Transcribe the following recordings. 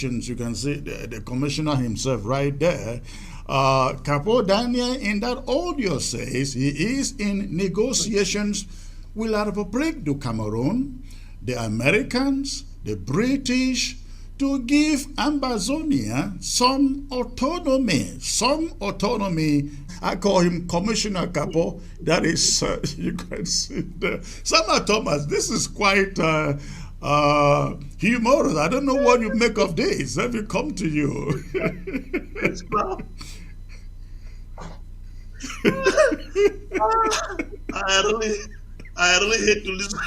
negotiations. You can see the commissioner himself right there. Capo Daniel in that audio says he is in negotiations with La République du Cameroon, the Americans, the British, to give Ambazonia some autonomy. I call him Commissioner Capo. That is, you can see there. Samuel Thomas, this is quite humorous. I don't know what you make of this. Let me come to you. I really hate to listen.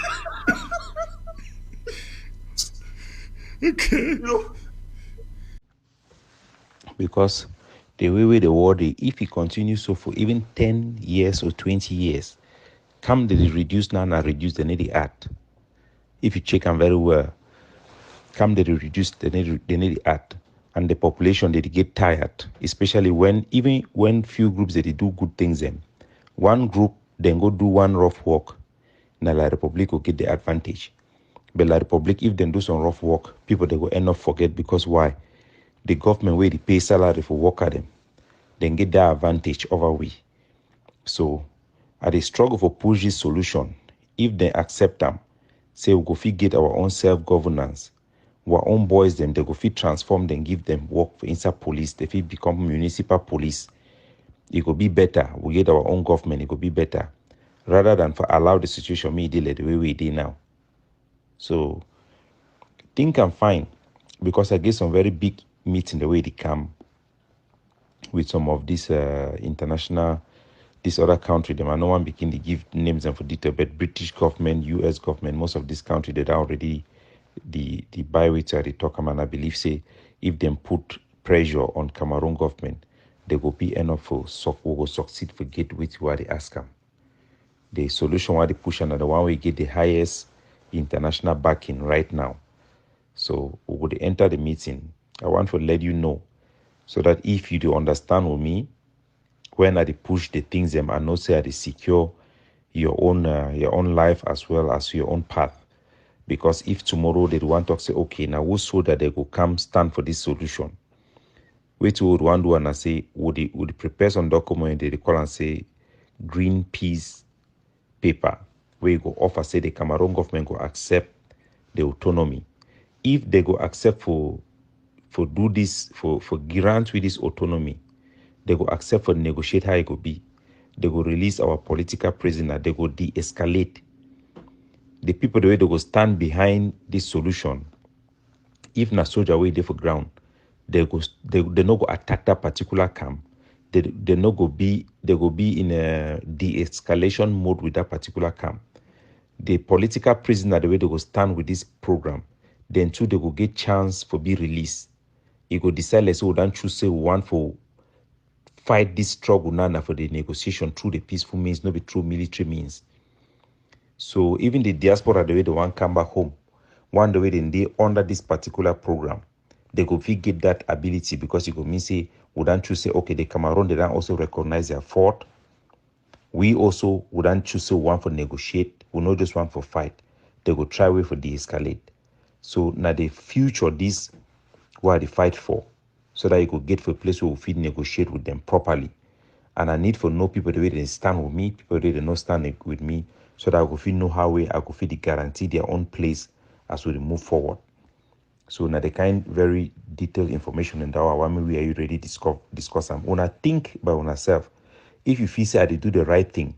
Okay. You know, Because the way the war, if it continues so for even 10 years or 20 years, come the reduce now and reduce the need the act. If you check them very well, come the reduce the need the act. And the population they get tired, especially even when few groups they do good things then. One group then go do one rough work, now La Republic will get the advantage. But La Republic, if they do some rough work, people they will end up forget because why? The government where they pay salary for worker them, then get that advantage over we. So at the struggle for push this solution, if they accept them, say we go fit get our own self-governance, our own boys them, they go fit transform them, give them work for inside police, they fit become municipal police. It could be better. We get our own government, it could be better. Rather than for allow the situation me deal the way we did now. So think I'm fine because I get some very big meeting the way they come with some of these international, this other country. Them and no one begin to give names and for detail, but British government, US government, most of this country they already the byweight they talk and I believe say if them put pressure on Cameroon government, they will be enough for we will succeed for get with what they ask them. The solution why they push another one we get the highest international backing right now. So we would enter the meeting. I want to let you know so that if you do understand with me, when I push the things them and not say I secure your own life as well as your own path. Because if tomorrow they want to say, okay, now who so that they go come stand for this solution? Which would one do and I say, would prepare some document they call and say green peace paper where you go offer say the Cameroon government go accept the autonomy. If they go accept for do this for grant with this autonomy, they go accept for negotiate how it go be. They go release our political prisoner. They go de-escalate. The people the way they go stand behind this solution. If na soldier way they for ground, they no go attack that particular camp. They go be in a de-escalation mode with that particular camp. The political prisoner the way they go stand with this program, then too they go get chance for be released. You go decide let's say we don't choose say we want for fight this struggle now for the negotiation through the peaceful means, not be through military means. So even the diaspora the way they want come back home, one the way they under this particular program, they go get that ability because you go mean say we don't choose say okay the Cameroon they don't also recognize their fault. We also wouldn't choose say one for negotiate, we not just one for fight. They go try way for de-escalate. So now the future this what they fight for, so that you could get for a place where we fit negotiate with them properly. And I need for know people the way they stand with me, people the way they not stand with me, so that I could fit know how way I could fit guarantee their own place as we move forward. So now the kind very detailed information in that one we are ready to discuss them. When I think by yourself, if you feel say they do the right thing,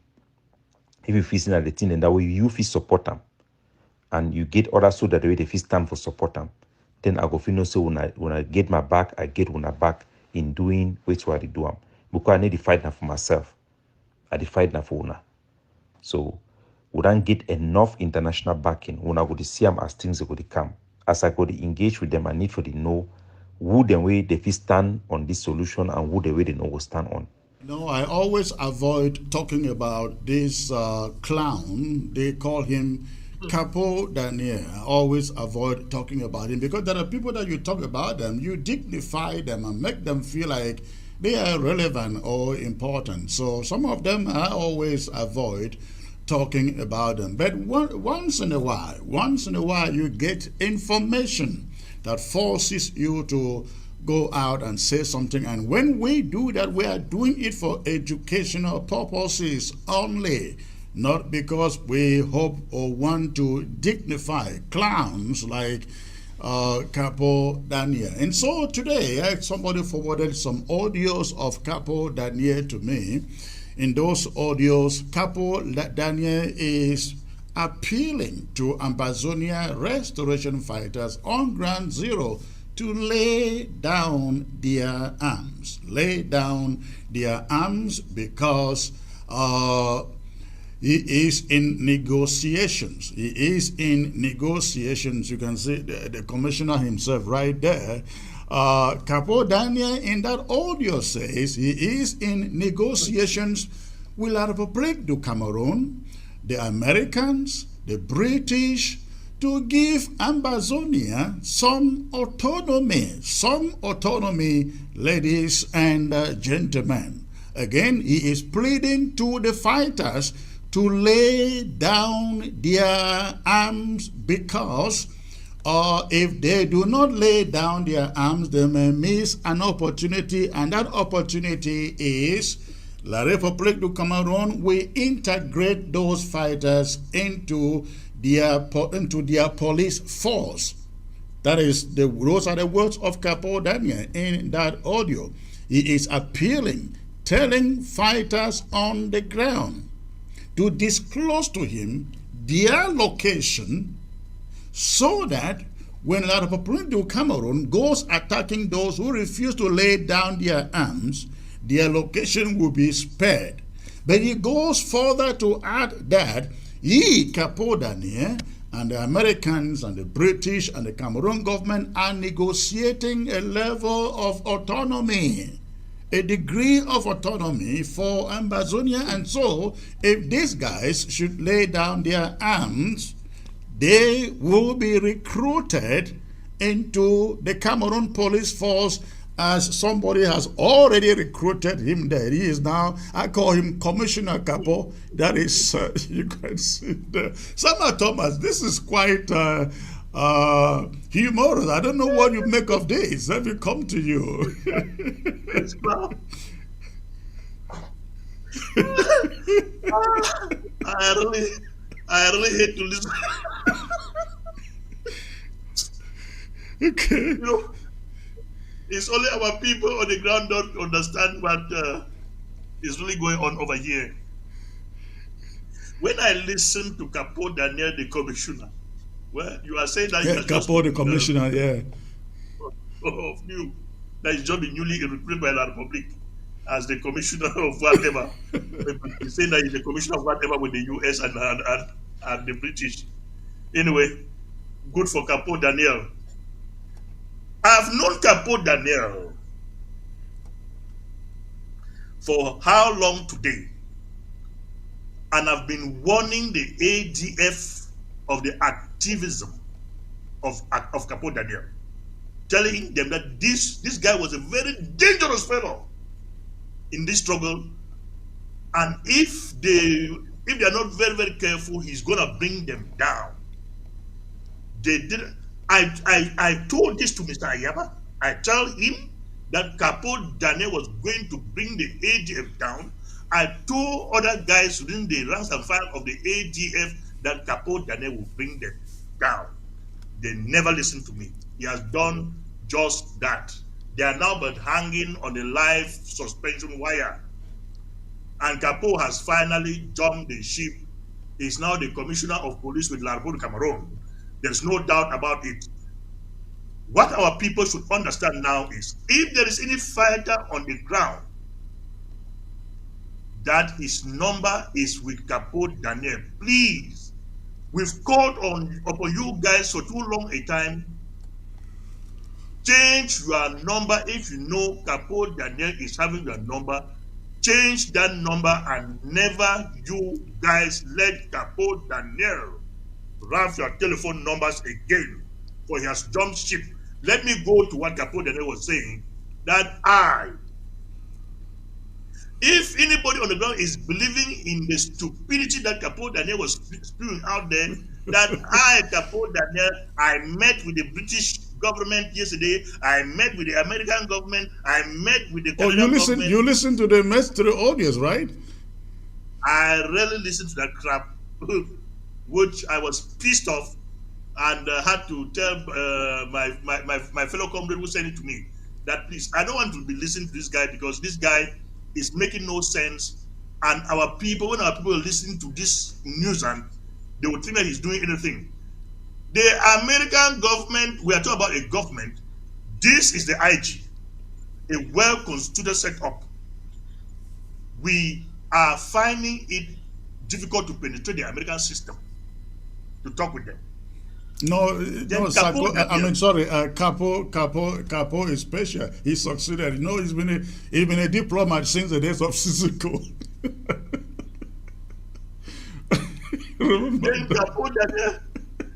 if you feel say the thing and that way you feel support them, and you get others so that the way they feel stand for support them, then I go feel no say when I get my back, I get when I back in doing which what I do them. Because I need to fight now for myself. I fight now for una. So we don't get enough international backing when I go to see them as things go to come. As I go to engage with them, I need for the know who the way they feel stand on this solution and who the way they know will stand on. No, I always avoid talking about this clown. They call him Capo Daniel. I always avoid talking about him because there are people that you talk about them, you dignify them and make them feel like they are relevant or important. So some of them I always avoid talking about them. But once in a while you get information that forces you to go out and say something. And when we do that, we are doing it for educational purposes only, not because we hope or want to dignify clowns like Capo Daniel. And so today, somebody forwarded some audios of Capo Daniel to me. In those audios, Capo Daniel is appealing to Ambazonia restoration fighters on ground zero to lay down their arms. Lay down their arms because he is in negotiations. He is in negotiations. You can see the commissioner himself right there. Capo Daniel in that audio says he is in negotiations with a Republic du Cameroon, the Americans, the British, to give Ambazonia some autonomy, ladies and gentlemen. Again, he is pleading to the fighters to lay down their arms because if they do not lay down their arms, they may miss an opportunity, and that opportunity is La République du Cameroon will integrate those fighters into their police force. Those are the words of Capo Daniel in that audio. He is appealing, telling fighters on the ground to disclose to him their location so that when La République du Cameroon goes attacking those who refuse to lay down their arms, their location will be spared. But he goes further to add that he, Capo Daniel, and the Americans and the British and the Cameroon government are negotiating a level of autonomy, a degree of autonomy for Ambazonia. And so, if these guys should lay down their arms, they will be recruited into the Cameroon police force, as somebody has already recruited him there. He is now, I call him Commissioner Capo. That is, you can see there. Sama Thomas, this is quite humorous. I don't know what you make of this. Let me come to you. I really hate to listen. Okay. You know, it's only our people on the ground don't understand what is really going on over here. When I listen to Capo Daniel, the commissioner, well, you are saying that Yeah, Capo, the commissioner, yeah. Of you, that is just been newly recruited by La Republique as the commissioner of whatever. He's saying that he's the commissioner of whatever with the US and the British. Anyway, good for Capo Daniel. I've known Capo Daniel for how long today? And I've been warning the ADF of the activism of Capo Daniel, telling them that this guy was a very dangerous fellow in this struggle, and if they are not very, very careful, he's gonna bring them down. They didn't. I told this to Mr. Ayaba. I tell him that Capo Daniel was going to bring the ADF down. I told other guys within the ranks and file of the ADF that Capo Daniel will bring them down. They never listened to me. He has done just that. They are now but hanging on the live suspension wire. And Capo has finally jumped the ship. He's now the commissioner of police with La République du Cameroon. There's no doubt about it. What our people should understand now is, if there is any fighter on the ground, that his number is with Capo Daniel. Please, we've called upon you guys for too long a time. Change your number. If you know Capo Daniel is having your number, change that number, and never you guys let Capo Daniel have your telephone numbers again, for he has jumped ship. Let me go to what Capo Daniel was saying, that if anybody on the ground is believing in the stupidity that Capo Daniel was spewing out there, that Capo Daniel, I met with the British government yesterday. I met with the American government. I met with the Oh, Canadian government. you listen to the mystery audios, right? I really listened to that crap, which I was pissed off and had to tell my fellow comrade who sent it to me that please, I don't want to be listening to this guy because this guy is making no sense. And our people, when our people are listening to this news, and they would think that he's doing anything. The American government, we are talking about a government. This is the IG, a well-constituted setup. We are finding it difficult to penetrate the American system to talk with them. No, Capo, I mean, sorry, Capo is special. He succeeded. No, he's been a diplomat since the days of Sisiko. Then Capo,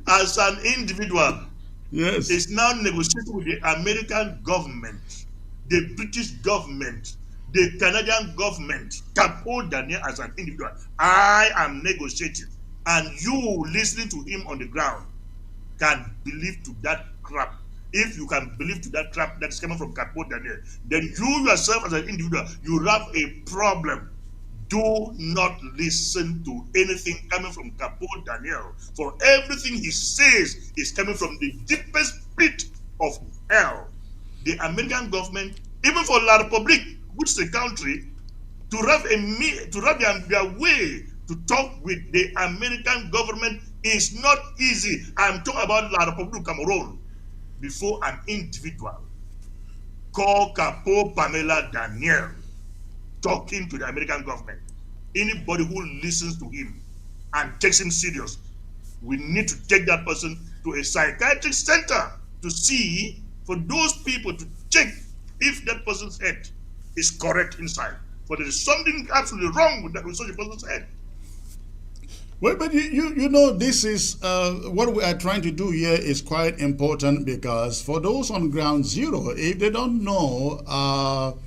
as an individual, yes, is now negotiating with the American government, the British government, the Canadian government. Capo Daniel as an individual, I am negotiating, and you listening to him on the ground can believe to that crap. If you can believe to that crap that is coming from Capo Daniel, then you yourself as an individual, you have a problem. Do not listen to anything coming from Capo Daniel. For everything he says is coming from the deepest pit of hell. The American government, even for La République, which is a country, to have their way to talk with the American government is not easy. I'm talking about La République du Cameroon. Before an individual call Capo Pamela Daniel talking to the American government, anybody who listens to him and takes him serious, we need to take that person to a psychiatric center to see, for those people to check if that person's head is correct inside. For there is something absolutely wrong with such a person's head. Well, but you know, this is what we are trying to do here is quite important, because for those on ground zero, if they don't know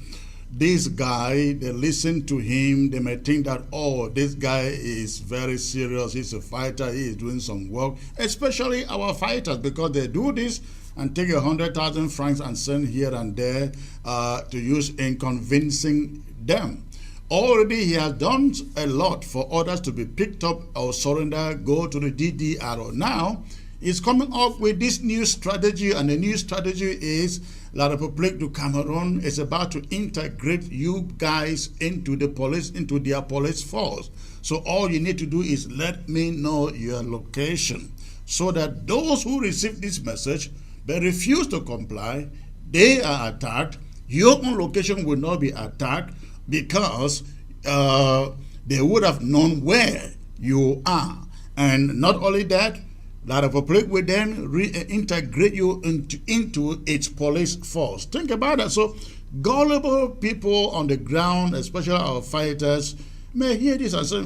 this guy, they listen to him, they may think that, oh, this guy is very serious, he's a fighter, he is doing some work, especially our fighters, because they do this and take 100,000 francs and send here and there to use in convincing them. Already he has done a lot for others to be picked up or surrender, go to the DDR. Now he's coming up with this new strategy, and the new strategy is La République du Cameroon is about to integrate you guys into the police, into their police force. So all you need to do is let me know your location, so that those who receive this message but refuse to comply, they are attacked. Your own location will not be attacked, because they would have known where you are. And not only that, La République will then reintegrate you into its police force. Think about that. So gullible people on the ground, especially our fighters, may hear this and say,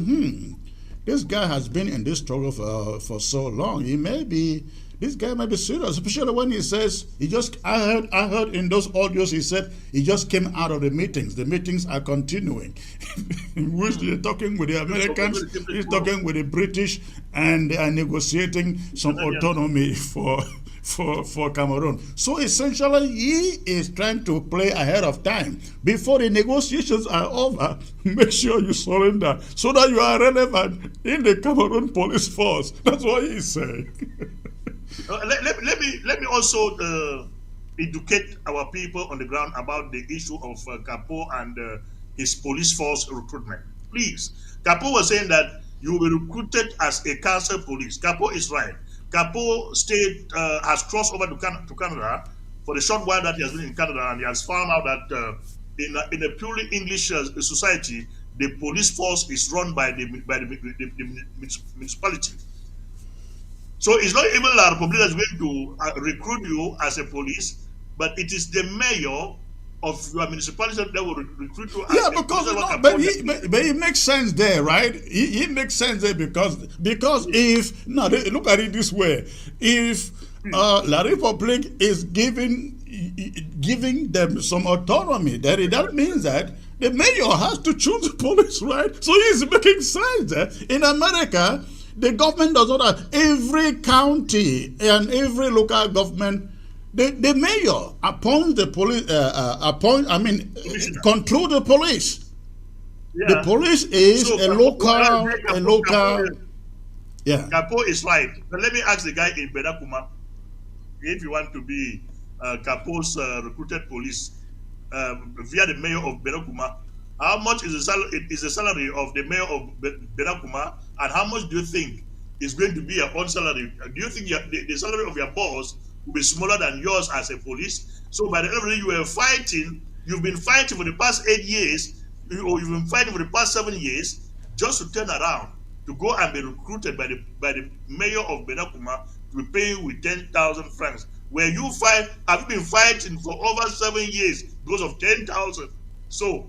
this guy has been in this struggle for so long. This guy might be serious, especially when he says, I heard in those audios he said he just came out of the meetings. The meetings are continuing. In which they're talking with the Americans, he's talking with the British, and they are negotiating some autonomy for Cameroon. So essentially, he is trying to play ahead of time. Before the negotiations are over, make sure you surrender so that you are relevant in the Cameroon police force. That's what he's saying. Let me also educate our people on the ground about the issue of Capo and his police force recruitment. Please, Capo was saying that you will be recruited as a council police. Capo is right. Capo has crossed over to Canada for the short while that he has been in Canada, and he has found out that in a purely English society, the police force is run by the municipality. So it's not even La République that's going to recruit you as a police, but it is the mayor of your municipality that will recruit you as a police. But it makes sense there, right? It makes sense there because if, now look at it this way, if La République is giving them some autonomy, that means that the mayor has to choose the police, right? So it's making sense there. In America, the government does not have, every county and every local government The mayor appoints the police, Commissioner. control the police. The Yeah. police is So a local, yeah. Capo is right. But let me ask the guy in Benakuma, if you want to be Capo's recruited police via the mayor of Benakuma, how much is the salary of the mayor of Benakuma, and how much do you think is going to be your own salary? Do you think the salary of your boss will be smaller than yours as a police? So by the end of the day, you've been fighting for the past 8 years, or you've been fighting for the past 7 years, just to turn around to go and be recruited by the mayor of Benakuma to be paying with 10,000 francs. Where you fight, have you been fighting for over 7 years because of 10,000? So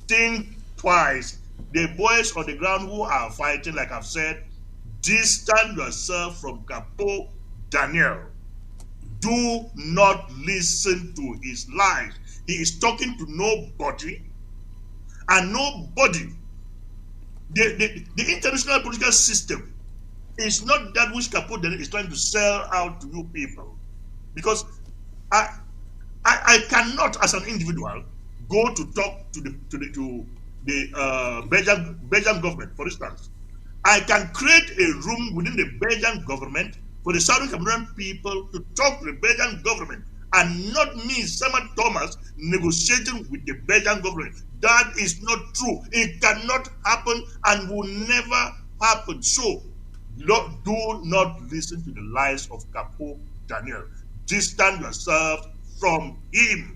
think twice. The boys on the ground who are fighting, like I've said, distance yourself from Capo Daniel. Do not listen to his lies. He is talking to nobody, and nobody. The international political system is not that which Capo Daniel is trying to sell out to you people. Because I cannot, as an individual, go to talk to the Belgian government, for instance. I can create a room within the Belgian government for the Southern Cameroon people to talk to the Belgian government, and not me, Simon Thomas, negotiating with the Belgian government. That is not true. It cannot happen and will never happen. So do not listen to the lies of Capo Daniel. Distance yourself from him.